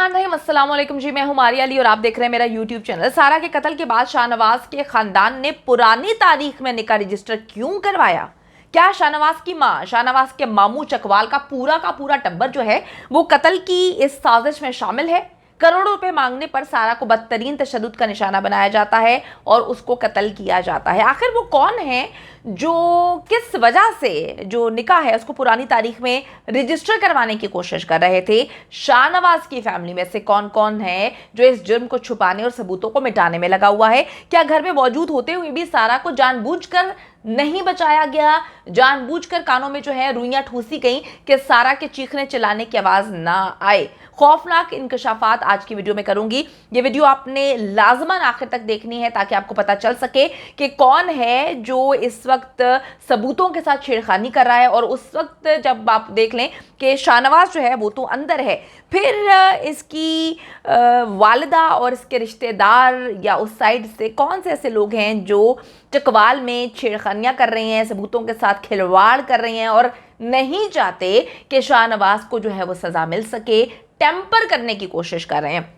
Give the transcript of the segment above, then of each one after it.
अस्सलाम वालेकुम जी, मैं हूं मारिया अली और आप देख रहे हैं मेरा यूट्यूब चैनल। सारा के कत्ल के बाद शाहनवाज के खानदान ने पुरानी तारीख में निकाह रजिस्टर क्यों करवाया? क्या शाहनवाज की मां, शाहनवाज के मामू चकवाल का पूरा टब्बर जो है वो कत्ल की इस साजिश में शामिल है? करोड़ों रुपए मांगने पर सारा को बदतरीन तशद्दुद का निशाना बनाया जाता है और उसको कत्ल किया जाता है। आखिर वो कौन है जो किस वजह से जो निकाह है उसको पुरानी तारीख में रजिस्टर करवाने की कोशिश कर रहे थे? शाहनवाज की फैमिली में से कौन कौन है जो इस जुर्म को छुपाने और सबूतों को मिटाने में लगा हुआ है? क्या घर में मौजूद होते हुए भी सारा को जानबूझकर नहीं बचाया गया? जानबूझकर कानों में जो है रुइयां ठूसी गई कि सारा के चीखने चिल्लाने की आवाज ना आए? खौफनाक इंकशाफात आज की वीडियो में करूंगी। ये वीडियो आपने लाजमन आखिर तक देखनी है ताकि आपको पता चल सके कि कौन है जो इस वक्त सबूतों के साथ छेड़खानी कर रहा है। और उस वक्त जब आप देख लें कि शाहनवाज जो है वो तो अंदर है, फिर इसकी वालिदा और इसके रिश्तेदार या उस साइड से कौन से ऐसे लोग हैं जो चकवाल में छेड़खानियां कर रहे हैं, सबूतों के साथ खिलवाड़ कर रहे हैं और नहीं चाहते कि शाहनवाज को जो है वो सजा मिल सके, टेम्पर करने की कोशिश कर रहे हैं।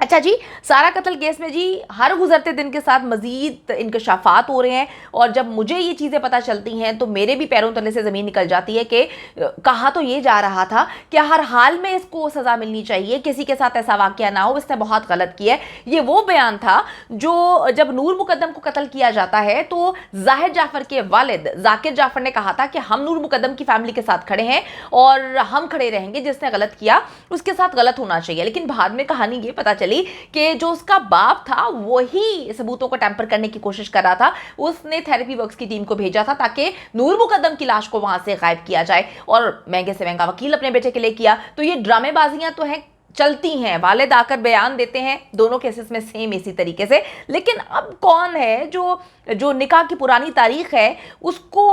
अच्छा जी, सारा कत्ल केस में जी हर गुजरते दिन के साथ मजीद इंकशाफात हो रहे हैं और जब मुझे ये चीज़ें पता चलती हैं तो मेरे भी पैरों तले से ज़मीन निकल जाती है कि कहा तो ये जा रहा था कि हर हाल में इसको सज़ा मिलनी चाहिए, किसी के साथ ऐसा वाक़या ना हो, इसने बहुत गलत किया है। ये वो बयान था जो जब नूर मुकद्दम को कत्ल किया जाता है तो जाहिर जाफ़र के वालिद जाकिर जाफ़र ने कहा था कि हम नूर मुकद्दम की फैमिली के साथ खड़े हैं और हम खड़े रहेंगे, जिसने गलत किया उसके साथ गलत होना चाहिए। लेकिन बाद में कहानी ये पता चली कि जो उसका बाप था वही सबूतों को टैंपर करने की कोशिश कर रहा था। उसने थेरेपी वर्क्स की टीम को भेजा था ताकि नूर मुकद्दम की लाश को वहां से गायब किया जाए और महंगे से महंगा वकील अपने बेटे के लिए किया। तो ये ड्रामेबाजियां तो हैं, चलती हैं, वालिद आकर बयान देते हैं दोनों केसेस में सेम इसी तरीके से। लेकिन अब कौन है जो जो निकाह की पुरानी तारीख है उसको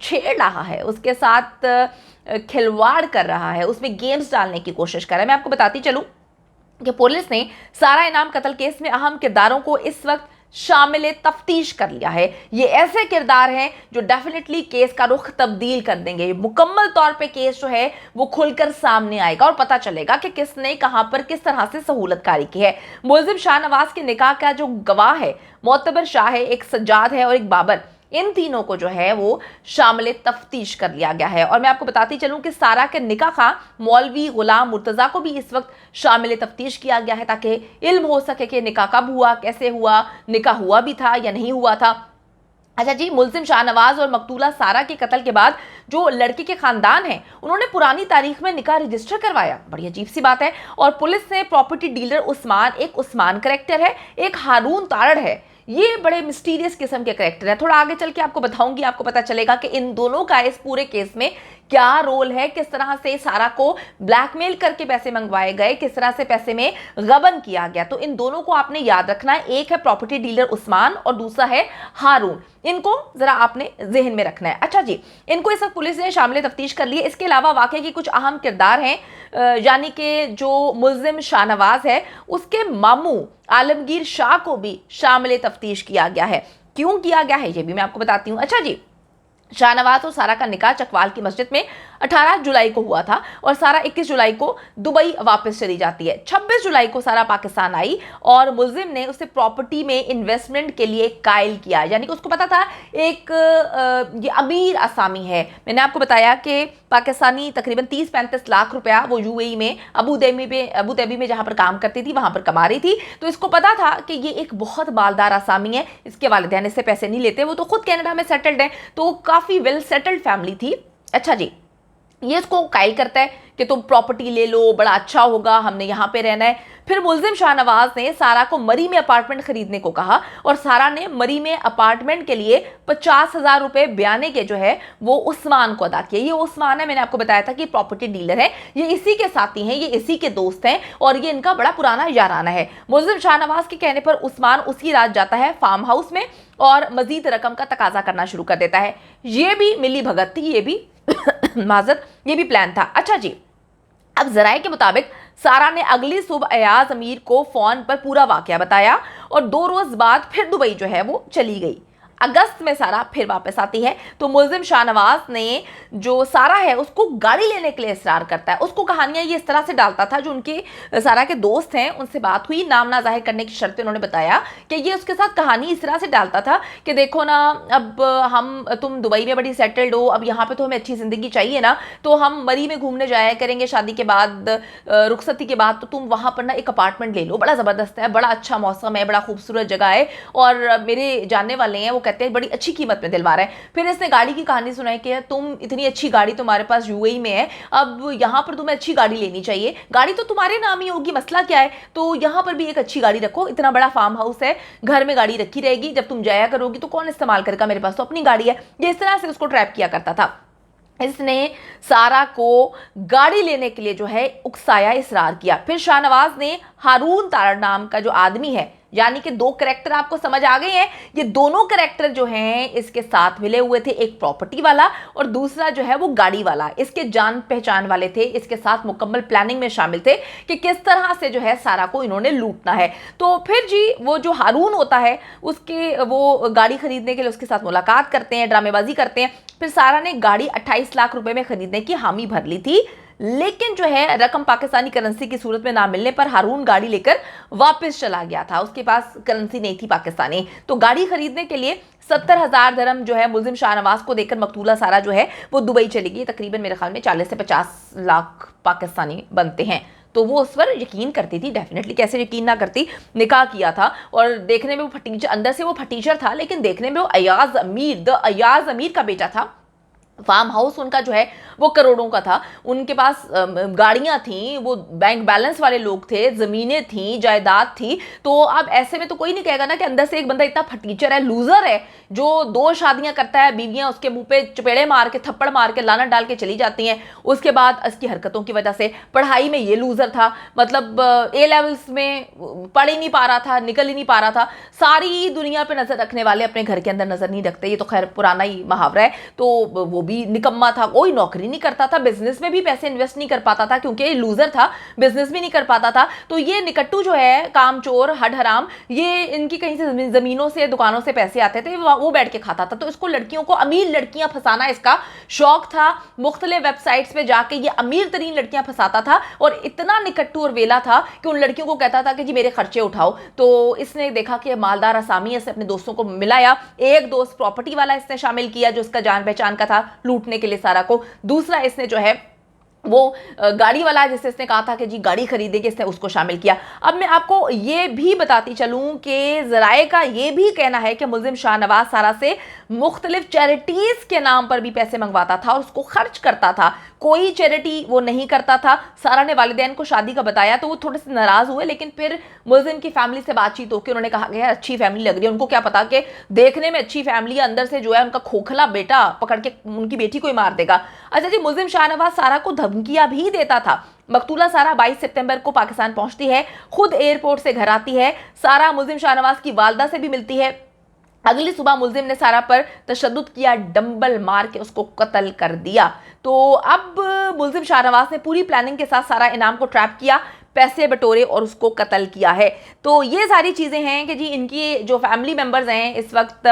छेड़ रहा है, उसके साथ खिलवाड़ कर रहा है, उसमें गेम्स डालने की कोशिश कर रहा है? मैं आपको बताती चलूं कि पुलिस ने सारा इनाम कत्ल केस में अहम किरदारों को इस वक्त शामिल तफ्तीश कर लिया है। ये ऐसे किरदार हैं जो डेफिनेटली केस का रुख तब्दील कर देंगे। मुकम्मल तौर पे केस जो है वो खुलकर सामने आएगा और पता चलेगा कि किसने कहां पर किस तरह से सहूलतकारी की है। मुलजिम शाहनवाज के निकाह का जो गवाह है मोतबर शाह है, एक सज्जाद है और एक बाबर, इन तीनों को जो है वो शामिल तफ्तीश कर लिया गया है। और मैं आपको बताती चलूं कि सारा के निकाह खां मौलवी गुलाम मुर्तज़ा को भी इस वक्त शामिल तफ्तीश किया गया है ताकि इल्म हो सके कि निकाह कब हुआ, कैसे हुआ, निकाह हुआ भी था या नहीं हुआ था। अच्छा जी, मुलजिम शाहनवाज और मकतूला सारा के कत्ल के बाद जो लड़के के खानदान हैं उन्होंने पुरानी तारीख में निकाह रजिस्टर करवाया। बड़ी अजीब सी बात है। और पुलिस ने प्रॉपर्टी डीलर उस्मान, एक उस्मान करैक्टर है, एक हारून तारड़ है, ये बड़े मिस्टीरियस किस्म के करैक्टर है। थोड़ा आगे चल के आपको बताऊंगी, आपको पता चलेगा कि इन दोनों का इस पूरे केस में क्या रोल है, किस तरह से सारा को ब्लैकमेल करके पैसे मंगवाए गए, किस तरह से पैसे में गबन किया गया। तो इन दोनों को आपने याद रखना है, एक है प्रॉपर्टी डीलर उस्मान और दूसरा है हारून। इनको जरा आपने जहन में रखना है। अच्छा जी, इनको इस वक्त पुलिस ने शामिल तफ्तीश कर ली है। इसके अलावा वाकई के कुछ अहम किरदार हैं, यानी कि जो मुलजिम शाहनवाज है उसके मामू आलमगीर शाह को भी शामिल तफ्तीश किया गया है। क्यों किया गया है ये भी मैं आपको बताती हूँ। अच्छा जी, शाहनवाज और सारा का निकाह चकवाल की मस्जिद में 18 जुलाई को हुआ था और सारा 21 जुलाई को दुबई वापस चली जाती है। 26 जुलाई को सारा पाकिस्तान आई और मुलजिम ने उसे प्रॉपर्टी में इन्वेस्टमेंट के लिए कायल किया, यानी कि उसको पता था एक ये अमीर असामी है। मैंने आपको बताया कि पाकिस्तानी तकरीबन 30-35 लाख रुपया वो यूएई में अबू धाबी में जहाँ पर काम करती थी वहाँ पर कमा रही थी। तो इसको पता था कि ये एक बहुत मालदार असामी है, इसके वालिदैन इससे पैसे नहीं लेते, वो तो खुद कनाडा में सेटल्ड है, तो काफ़ी वेल सेटल्ड फैमिली थी। अच्छा जी, ये इसको कायल करता है कि तुम प्रॉपर्टी ले लो, बड़ा अच्छा होगा, हमने यहाँ पे रहना है। फिर मुलजिम शाहनवाज ने सारा को मरी में अपार्टमेंट खरीदने को कहा और सारा ने मरी में अपार्टमेंट के लिए 50,000 रुपए बयाने के जो है वो उस्मान को अदा किए। ये उस्मान है, मैंने आपको बताया था कि प्रॉपर्टी डीलर है, ये इसी के साथी हैं, ये इसी के दोस्त हैं और ये इनका बड़ा पुराना याराना है। मुलजिम शाहनवाज के कहने पर उस्मान उसी रात जाता है फार्म हाउस में और मजीद रकम का तकाजा करना शुरू कर देता है। ये भी मिली भगत थी, ये भी माजत, ये भी प्लान था। अच्छा जी, अब जराये के मुताबिक सारा ने अगली सुबह अयाज अमीर को फोन पर पूरा वाकया बताया और 2 रोज बाद फिर दुबई जो है वो चली गई। अगस्त में सारा फिर वापस आती है। तो मुल्जिम शाहनवाज ने जो सारा है उसको गाड़ी लेने के लिए इसरार करता है। उसको कहानियां ये इस तरह से डालता था, जो उनके सारा के दोस्त हैं उनसे बात हुई, नाम ना जाहिर करने की शर्त पे उन्होंने बताया कि ये उसके साथ कहानी इस तरह से डालता था कि देखो ना, अब तुम दुबई में बड़ी सेटल्ड हो, अब यहाँ पे तो हमें अच्छी जिंदगी चाहिए ना, तो हम मरी में घूमने जाया करेंगे शादी के बाद, रुखसती के बाद, तो तुम वहाँ पर ना एक अपार्टमेंट ले लो, बड़ा ज़बरदस्त है, बड़ा अच्छा मौसम है, बड़ा खूबसूरत जगह है, और मेरे जानने वाले हैं वो कहते हैं बड़ी अच्छी कीमत में दिलवा रहे हैं। फिर इसने गाड़ी की कहानी सुनाई कि तुम इतनी अच्छी गाड़ी तुम्हारे पास यूएई में है, अब यहाँ पर तुम्हें अच्छी गाड़ी लेनी चाहिए, गाड़ी तो तुम्हारे नाम ही होगी, मसला क्या है, तो यहाँ पर भी एक अच्छी गाड़ी रखो, इतना बड़ा फार्म हाउस है, घर में गाड़ी रखी रहेगी, जब तुम जाया करोगी तो कौन इस्तेमाल करेगा, मेरे पास तो अपनी गाड़ी है। ये इस तरह से उसको ट्रैप किया करता था। इसने सारा को गाड़ी लेने के लिए जो है उकसाया, इसरार किया। फिर शाहनवाज ने हारून तारड़ नाम का जो आदमी है, यानी कि दो कैरेक्टर आपको समझ आ गए हैं, ये दोनों कैरेक्टर जो हैं इसके साथ मिले हुए थे, एक प्रॉपर्टी वाला और दूसरा जो है वो गाड़ी वाला, इसके जान पहचान वाले थे, इसके साथ मुकम्मल प्लानिंग में शामिल थे कि किस तरह से जो है सारा को इन्होंने लूटना है। तो फिर जी वो जो हारून होता है उसके वो गाड़ी खरीदने के लिए उसके साथ मुलाकात करते हैं, ड्रामेबाजी करते हैं। फिर सारा ने गाड़ी 28 लाख रुपए में खरीदने की हामी भर ली थी, लेकिन जो है रकम पाकिस्तानी करेंसी की सूरत में ना मिलने पर हारून गाड़ी लेकर वापस चला गया था, उसके पास करेंसी नहीं थी पाकिस्तानी। तो गाड़ी खरीदने के लिए 70,000 दरम जो है मुल्जिम शाहनवाज को देकर मकतूला सारा जो है वो दुबई चली गई। तकरीबन मेरे ख्याल में 40 से 50 लाख पाकिस्तानी बनते हैं। तो वो उस पर यकीन करती थी, डेफिनेटली, कैसे यकीन ना करती, निकाह किया था और देखने में वो फटीचर, अंदर से वो फटीचर था लेकिन देखने में वो अयाज अमीर का बेटा था। फार्म हाउस उनका जो है वो करोड़ों का था, उनके पास गाड़ियां थी, वो बैंक बैलेंस वाले लोग थे, ज़मीनें थी, जायदाद थी। तो अब ऐसे में तो कोई नहीं कहेगा ना कि अंदर से एक बंदा इतना फटीचर है, लूज़र है, जो 2 शादियां करता है, बीवियां उसके मुंह पे चपेड़े मार के, थप्पड़ मार के, लानत डाल के चली जाती हैं। उसके बाद इसकी हरकतों की वजह से पढ़ाई में ये लूज़र था, मतलब ए लेवल्स में पढ़ ही नहीं पा रहा था, निकल ही नहीं पा रहा था। सारी दुनिया पर नज़र रखने वाले अपने घर के अंदर नज़र नहीं रखते, ये तो खैर पुराना ही मुहावरा है। तो वो भी निकम्मा था, कोई नौकरी नहीं करता था, बिजनेस में भी पैसे इन्वेस्ट नहीं कर पाता था क्योंकि लूजर था, बिजनेस भी नहीं कर पाता था। तो ये निकट्टू जो है, कामचोर, हड हराम, ये इनकी कहीं से जमीनों से, दुकानों से पैसे आते थे, वो बैठ के खाता था। तो इसको लड़कियों को, अमीर लड़कियां फंसाना इसका शौक था। मुख्तलिफ वेबसाइट्स पे जाके ये अमीर तरीन लड़कियां फंसाता था और इतना निकट्टू और वेला था कि उन लड़कियों को कहता था कि जी मेरे खर्चे उठाओ। तो इसने देखा कि मालदार असामी है, अपने दोस्तों को मिलाया। एक दोस्त प्रॉपर्टी वाला इसने शामिल किया जो इसका जान पहचान का था, लूटने के लिए सारा को। दूसरा इसने जो है वो गाड़ी वाला है जिससे इसने कहा था कि जी गाड़ी खरीदेगी, इसने उसको शामिल किया। अब मैं आपको ये भी बताती चलूं कि ज़राए का ये भी कहना है कि मुल्जिम शाहनवाज सारा से मुख्तलिफ चैरिटीज़ के नाम पर भी पैसे मंगवाता था और उसको खर्च करता था। कोई चैरिटी वो नहीं करता था। सारा ने वालिदैन को शादी का बताया तो वो थोड़े से नाराज़ हुए, लेकिन फिर मुल्जिम की फैमिली से बातचीत होकर उन्होंने कहा कि यार अच्छी फैमिली लग रही है। उनको क्या पता कि देखने में अच्छी फैमिली है, अंदर से जो है उनका खोखला बेटा पकड़ के उनकी बेटी को ही मार देगा। अच्छा जी, मुल्जिम शाहनवाज सारा को धमकियां भी देता था। मकतूला सारा 22 सितंबर को पाकिस्तान पहुंचती है, खुद एयरपोर्ट से घर आती है। सारा मुल्जिम शाहनवाज की वालदा से भी मिलती है। अगली सुबह मुल्जिम ने सारा पर तशद्दुद किया, डंबल मार के उसको कत्ल कर दिया। तो अब मुल्जिम शाहनवाज ने पूरी प्लानिंग के साथ सारा इनाम को ट्रैप किया, पैसे बटोरे और उसको कत्ल किया है। तो ये सारी चीज़ें हैं कि जी इनकी जो फैमिली मेंबर्स हैं इस वक्त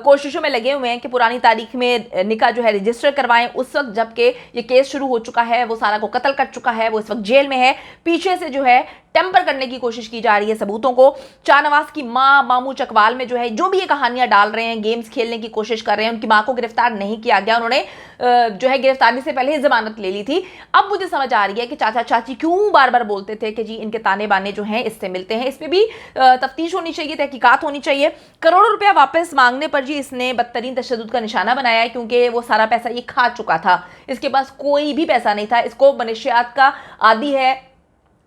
कोशिशों में लगे हुए हैं कि पुरानी तारीख में निकाह जो है रजिस्टर करवाएं। उस वक्त जबकि ये केस शुरू हो चुका है, वो सारा को कत्ल कर चुका है, वो इस वक्त जेल में है। पीछे से जो है टेम्पर करने की कोशिश की जा रही है सबूतों को। शाहनवाज की माँ मामू चकवाल में जो है जो भी ये कहानियां डाल रहे हैं, गेम्स खेलने की कोशिश कर रहे हैं, उनकी माँ को गिरफ्तार नहीं किया गया। उन्होंने जो है गिरफ्तारी से पहले ही जमानत ले ली थी। अब मुझे समझ आ रही है कि चाचा चाची क्यों बार बार बोलते थे कि जी इनके ताने बाने जो हैं इससे मिलते हैं। इस पर भी तफ्तीश होनी चाहिए, तहकीकात होनी चाहिए। करोड़ों रुपया वापस मांगने पर जी इसने बदतरीन तशद्दुद का निशाना बनाया है, क्योंकि वो सारा पैसा ये खा चुका था। इसके पास कोई भी पैसा नहीं था। इसको मनशियात का आदी है,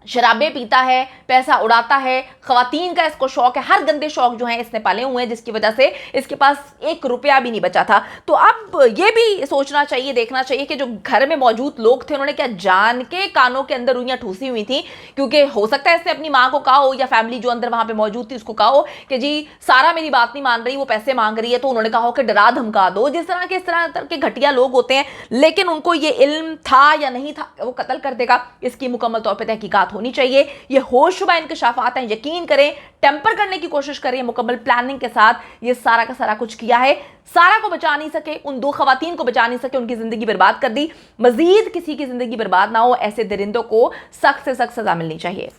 शराबें पीता है, पैसा उड़ाता है, खवातीन का इसको शौक है, हर गंदे शौक जो हैं इसने पाले हुए हैं, जिसकी वजह से इसके पास 1 रुपया भी नहीं बचा था। तो अब ये भी सोचना चाहिए, देखना चाहिए कि जो घर में मौजूद लोग थे उन्होंने क्या जान के कानों के अंदर रुइयां ठूसी हुई थी। क्योंकि हो सकता है इसने अपनी माँ को कहा हो या फैमिली जो अंदर वहां पर मौजूद थी उसको कहा हो कि जी सारा मेरी बात नहीं मान रही, वो पैसे मांग रही है, तो उन्होंने कहा हो कि डरा धमका दो। जिस तरह के घटिया लोग होते हैं, लेकिन उनको ये इल्म था या नहीं था वो कत्ल कर देगा, इसकी मुकम्मल तौर पर तहकीकात बात होनी चाहिए। ये होशरुबा इंकशाफात हैं, यकीन करें, टेम्पर करने की कोशिश करें, मुकम्मल प्लानिंग के साथ ये सारा का सारा कुछ किया है। सारा को बचा नहीं सके, उन 2 खवातीन को बचा नहीं सके, उनकी जिंदगी बर्बाद कर दी। मजीद किसी की जिंदगी बर्बाद ना हो, ऐसे दरिंदों को सख्त से सख्त सजा मिलनी चाहिए।